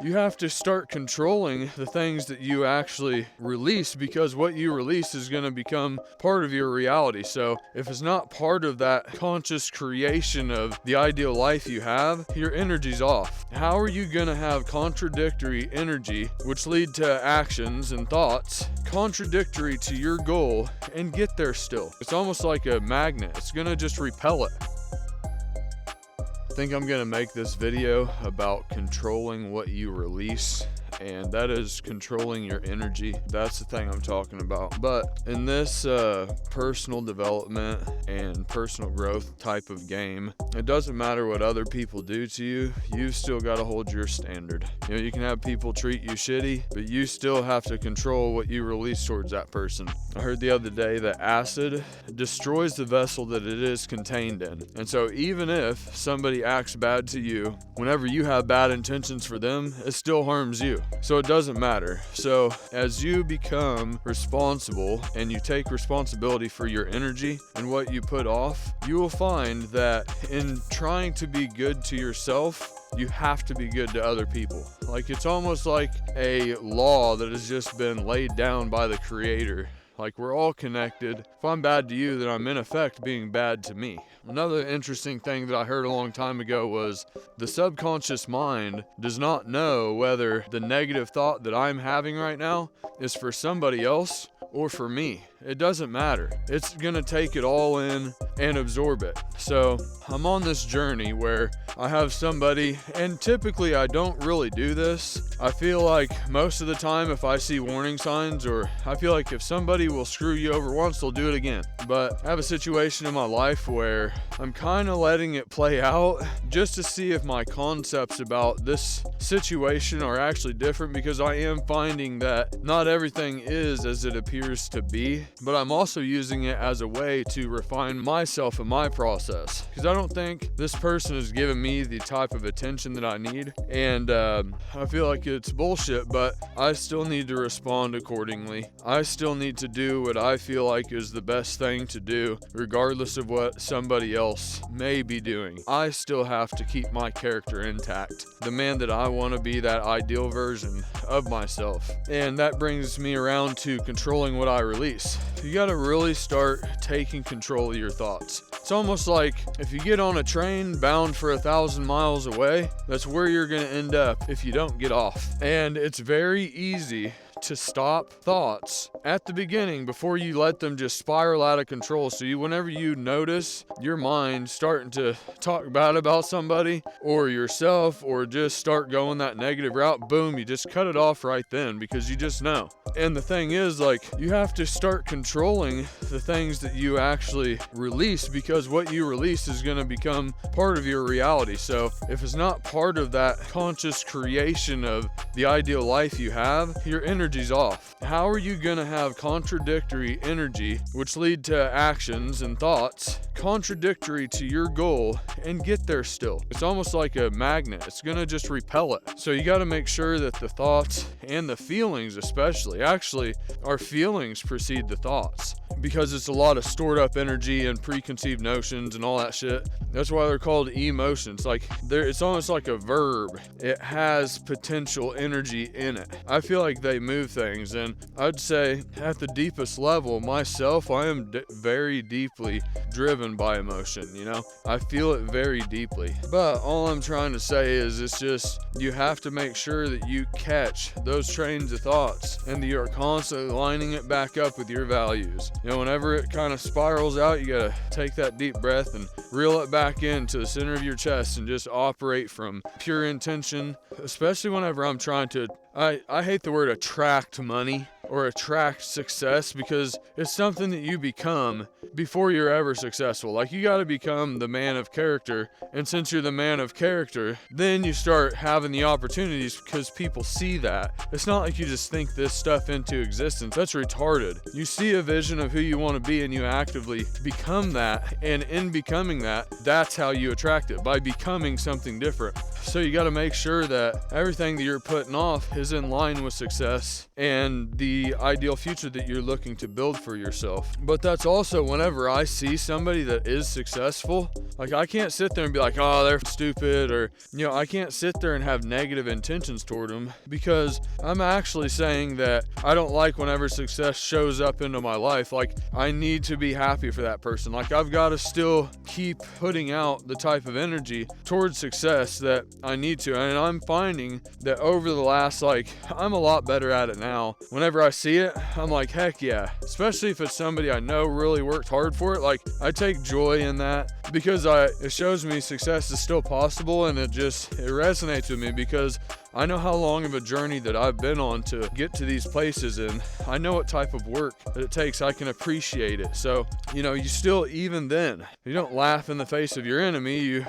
you have to start controlling the things that you actually release, because what you release is going to become part of your reality. So if it's not part of that conscious creation of the ideal life you have, your energy's off. How are you going to have contradictory energy, which lead to actions and thoughts contradictory to your goal, and get there still? It's almost like a magnet. It's going to just repel it. I think I'm going to make this video about controlling what you release, and that is controlling your energy. That's the thing I'm talking about. But in this personal development and personal growth type of game, it doesn't matter what other people do to you. You've still got to hold your standard. You know, you can have people treat you shitty, but you still have to control what you release towards that person. I heard the other day that acid destroys the vessel that it is contained in. And so even if somebody acts bad to you, whenever you have bad intentions for them, it still harms you. So it doesn't matter. So as you become responsible and you take responsibility for your energy and what you put off, you will find that in trying to be good to yourself, you have to be good to other people. Like, it's almost like a law that has just been laid down by the Creator. Like, we're all connected. If I'm bad to you, then I'm in effect being bad to me. Another interesting thing that I heard a long time ago was the subconscious mind does not know whether the negative thought that I'm having right now is for somebody else or for me. It doesn't matter. It's gonna take it all in and absorb it. So I'm on this journey where I have somebody, and typically I don't really do this. I feel like most of the time if I see warning signs, or I feel like if somebody will screw you over once, they'll do it again. But I have a situation in my life where I'm kind of letting it play out just to see if my concepts about this situation are actually different, because I am finding that not everything is as it appears to be. But I'm also using it as a way to refine myself and my process, because I don't think this person is giving me the type of attention that I need, and I feel like it's bullshit, but I still need to respond accordingly. I still need to do what I feel like is the best thing to do, regardless of what somebody else may be doing. I still have to keep my character intact, the man that I want to be, that ideal version of myself. And that brings me around to controlling what I release. You gotta really start taking control of your thoughts. It's almost like if you get on a train bound for 1,000 miles away, that's where you're gonna end up if you don't get off. And it's very easy to stop thoughts at the beginning before you let them just spiral out of control. So whenever you notice your mind starting to talk bad about somebody or yourself, or just start going that negative route, boom, you just cut it off right then, because you just know. And the thing is, like, you have to start controlling the things that you actually release, because what you release is going to become part of your reality. So if it's not part of that conscious creation of the ideal life you have, your energy's off. How are you going to have contradictory energy, which lead to actions and thoughts contradictory to your goal, and get there still? It's almost like a magnet. It's going to just repel it. So you got to make sure that the thoughts and the feelings, especially, actually our feelings precede the thoughts, because it's a lot of stored up energy and preconceived notions and all that shit. That's why they're called emotions. Like, it's almost like a verb. It has potential energy in it. I feel like they move things, and I'd say at the deepest level myself, I am very deeply driven by emotion. You know, I feel it very deeply. But all I'm trying to say is, it's just, you have to make sure that you catch those trains of thoughts and that you're constantly lining it back up with your values. You know, whenever it kind of spirals out, you gotta take that deep breath and reel it back into the center of your chest and just operate from pure intention. Especially whenever I'm trying to, I hate the word attract money or attract success, because it's something that you become before you're ever successful. Like, you got to become the man of character, and since you're the man of character, then you start having the opportunities, because people see that. It's not like you just think this stuff into existence. That's retarded. You see a vision of who you want to be, and you actively become that, and in becoming that, that's how you attract it, by becoming something different. So you got to make sure that everything that you're putting off is in line with success, and the the ideal future that you're looking to build for yourself. But that's also whenever I see somebody that is successful, like I can't sit there and be like, oh, they're stupid, or, you know, I can't sit there and have negative intentions toward them, because I'm actually saying that I don't like whenever success shows up into my life. Like, I need to be happy for that person. Like, I've got to still keep putting out the type of energy towards success that I need to. And I'm finding that over the last, like, I'm a lot better at it now. Whenever I see it, I'm like, heck yeah. Especially if it's somebody I know really worked hard for it. Like, I take joy in that, because it shows me success is still possible, and it resonates with me, because I know how long of a journey that I've been on to get to these places, and I know what type of work that it takes. I can appreciate it. So, you know, you still, even then, you don't laugh in the face of your enemy. You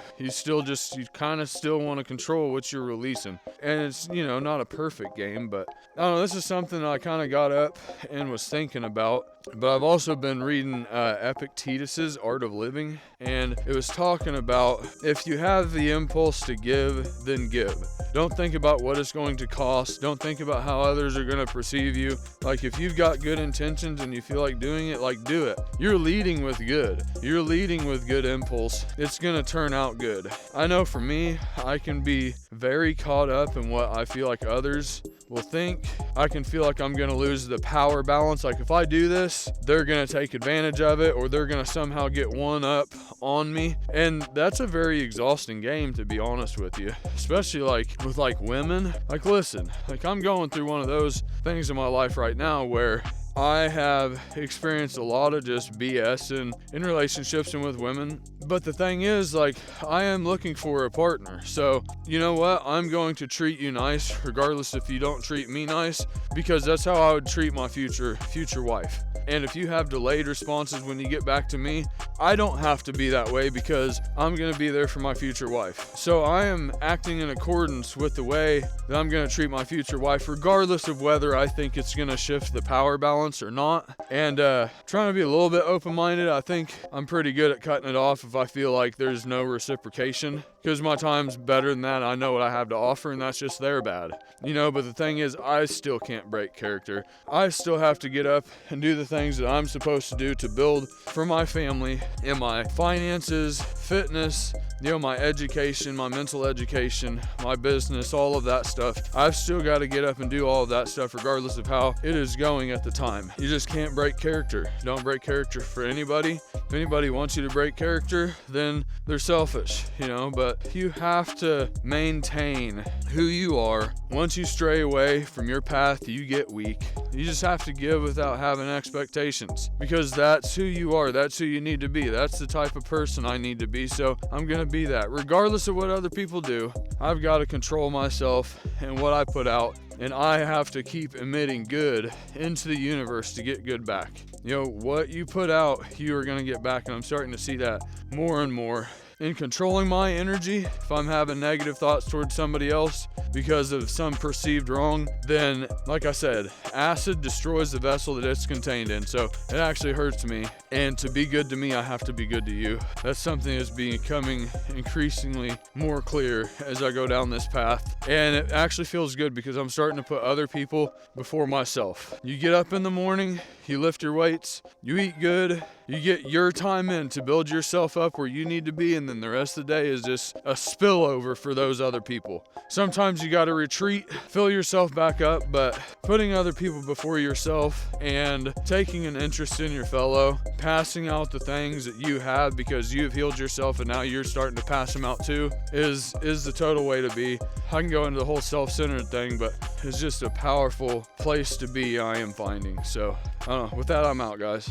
kind of still want to control what you're releasing. And it's, you know, not a perfect game, but I don't know, this is something I kind of got up and was thinking about. But I've also been reading Epictetus's Art of Living, and it was talking about, if you have the impulse to give, then give. Don't think about what it's going to cost. Don't think about how others are going to perceive you. Like, if you've got good intentions and you feel like doing it, like, do it. You're leading with good. You're leading with good impulse. It's going to turn out good. I know for me, I can be very caught up in what I feel like others will think. I can feel like I'm going to lose the power balance. Like, if I do this, they're going to take advantage of it, or they're going to somehow get one up on me. And that's a very exhausting game, to be honest with you, especially like with like women. Like, listen, like, I'm going through one of those things in my life right now where I have experienced a lot of just BS in relationships and with women. But the thing is, like, I am looking for a partner. So, you know what? I'm going to treat you nice, regardless if you don't treat me nice, because that's how I would treat my future wife. And if you have delayed responses when you get back to me, I don't have to be that way, because I'm going to be there for my future wife. So I am acting in accordance with the way that I'm going to treat my future wife, regardless of whether I think it's going to shift the power balance or not. And trying to be a little bit open-minded. I think I'm pretty good at cutting it off if I feel like there's no reciprocation, because my time's better than that. I know what I have to offer, and that's just their bad. You know, but the thing is, I still can't break character. I still have to get up and do the things that I'm supposed to do to build for my family and my finances, fitness, you know, my education, my mental education, my business, all of that stuff. I've still got to get up and do all of that stuff, regardless of how it is going at the time. You just can't break character. Don't break character for anybody. If anybody wants you to break character, then they're selfish, you know, but you have to maintain who you are. Once you stray away from your path, you get weak. You just have to give without having expectations, because that's who you are. That's who you need to be. That's the type of person I need to be. So I'm going to be that. Regardless of what other people do, I've got to control myself and what I put out. And I have to keep emitting good into the universe to get good back. You know, what you put out, you are going to get back. And I'm starting to see that more and more. In controlling my energy, if I'm having negative thoughts towards somebody else because of some perceived wrong, then, like I said, acid destroys the vessel that it's contained in. So it actually hurts me. And to be good to me, I have to be good to you. That's something that's becoming increasingly more clear as I go down this path. And it actually feels good, because I'm starting to put other people before myself. You get up in the morning, you lift your weights, you eat good, you get your time in to build yourself up where you need to be, and then the rest of the day is just a spillover for those other people. Sometimes you got to retreat, fill yourself back up, but putting other people before yourself and taking an interest in your fellow, passing out the things that you have because you've healed yourself and now you're starting to pass them out too, is the total way to be. I can go into the whole self-centered thing, but it's just a powerful place to be, I am finding. So, I don't know. With that, I'm out, guys.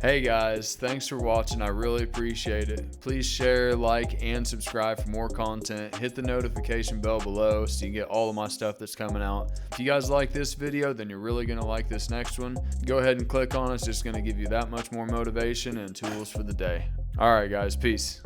Hey guys, thanks for watching. I really appreciate it. Please share, like, and subscribe for more content. Hit the notification bell below so you can get all of my stuff that's coming out. If you guys like this video, then you're really going to like this next one. Go ahead and click on it. It's just going to give you that much more motivation and tools for the day. All right, guys, peace.